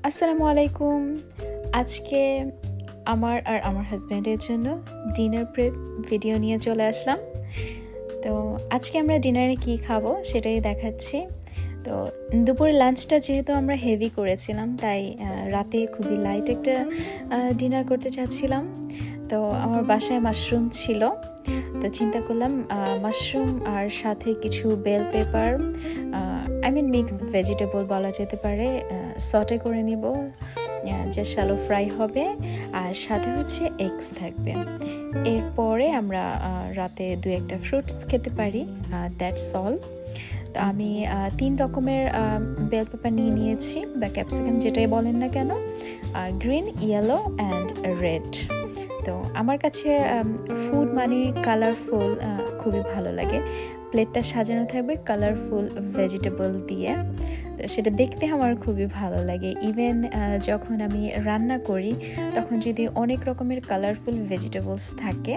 আসসালামু আলাইকুম। আজকে আমার আর আমার হাজব্যান্ডের জন্য ডিনার প্রেপ ভিডিও নিয়ে চলে আসলাম। তো আজকে আমরা ডিনারে কি খাবো সেটাই দেখাচ্ছি। তো দুপুরে লাঞ্চটা যেহেতু আমরা হেভি করেছিলাম, তাই রাতে খুবই লাইট একটা ডিনার করতে চাচ্ছিলাম। তো আমার বাসায় মাশরুম ছিল, তো চিন্তা করলাম মাশরুম আর সাথে কিছু বেল পেপার, মিক্সড ভেজিটেবল বলা যেতে পারে, সটে করে নিব, যে শ্যালো ফ্রাই হবে, আর সাথে হচ্ছে এগস থাকবে। এরপরে আমরা রাতে দু একটা ফ্রুটস খেতে পারি, দ্যাটস অল। তো আমি 3 রকমের বেল পেপার নিয়েছি, বা ক্যাপসিকাম যেটাই বলেন না কেন, গ্রিন, ইয়েলো অ্যান্ড রেড। তো আমার কাছে ফুড মানে কালারফুল খুবই ভালো লাগে। প্লেটটা সাজানো থাকবে কালারফুল ভেজিটেবল দিয়ে, তো সেটা দেখতে আমার খুবই ভালো লাগে। ইভেন যখন আমি রান্না করি তখন যদি অনেক রকমের কালারফুল ভেজিটেবলস থাকে,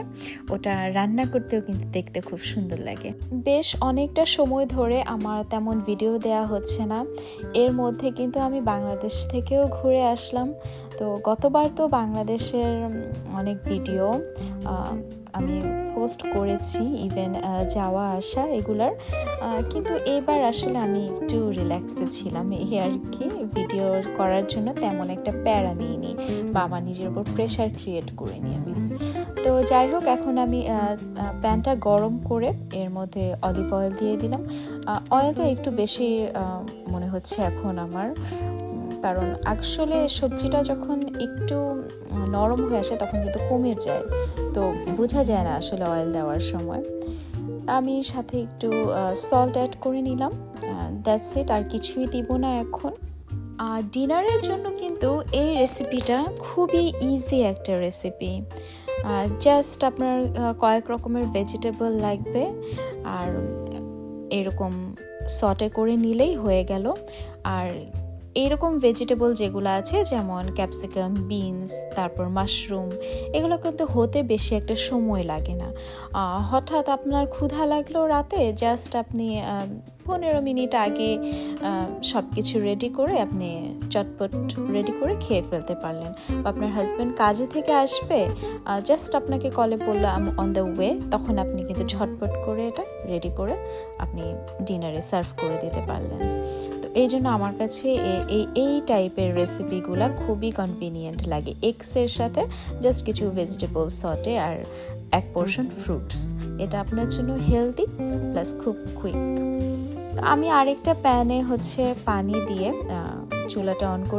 ওটা রান্না করতেও কিন্তু দেখতে খুব সুন্দর লাগে। বেশ অনেকটা সময় ধরে আমার তেমন ভিডিও দেয়া হচ্ছে না। এর মধ্যে কিন্তু আমি বাংলাদেশ থেকেও ঘুরে আসলাম। তো গতবার তো বাংলাদেশের অনেক ভিডিও আমি পোস্ট করেছি, ইভেন যাওয়া আসা এগুলার, কিন্তু এবার আসলে আমি একটু রিল্যাক্সে ছিলাম, এই আর কি। ভিডিও করার জন্য তেমন একটা প্যারা নিইনি বা আমার নিজের উপর প্রেশার ক্রিয়েট করিনি আমি। তো যাই হোক, এখন আমি প্যানটা গরম করে এর মধ্যে অলিভ অয়েল দিয়ে দিলাম। অয়েলটা একটু বেশি মনে হচ্ছে এখন আমার, কারণ আসলে সবজিটা যখন একটু নরম হয়ে আসে তখন কিন্তু কমে যায়, তো বোঝা যায় না আসলে অয়েল দেওয়ার সময়। আমি সাথে একটু সল্ট অ্যাড করে নিলাম, দ্যাটস ইট, আর কিছুই দিব না এখন। ডিনারের জন্য কিন্তু এই রেসিপিটা খুবই ইজি একটা রেসিপি। জাস্ট আপনার কয়েক রকমের ভেজিটেবল লাগবে, আর এরকম সটে করে নিলেই হয়ে গেল। আর এইরকম ভেজিটেবল যেগুলো আছে, যেমন ক্যাপসিকাম, বিনস, তারপর মাশরুম, এগুলো কিন্তু হতে বেশি একটা সময় লাগে না। হঠাৎ আপনার ক্ষুধা লাগলো রাতে, জাস্ট আপনি 15 মিনিট আগে সব কিছু রেডি করে আপনি চটপট রেডি করে খেয়ে ফেলতে পারলেন। বা আপনার হাজব্যান্ড কাজে থেকে আসবে, জাস্ট আপনাকে কলে বললো I am on the way, তখন আপনি কিন্তু ঝটপট করে এটা রেডি করে আপনি ডিনারে সার্ভ করে দিতে পারলেন। তো এই জন্য আমার কাছে এই টাইপের রেসিপিগুলো খুবই কনভিনিয়েন্ট লাগে। এগসের সাথে জাস্ট কিছু ভেজিটেবল সটে আর 1 পোর্শন ফ্রুটস, এটা আপনার জন্য হেলদি প্লাস খুব কুইক। আমি আরেকটা প্যানে হচ্ছে পানি দিয়ে চুলাটা অন করে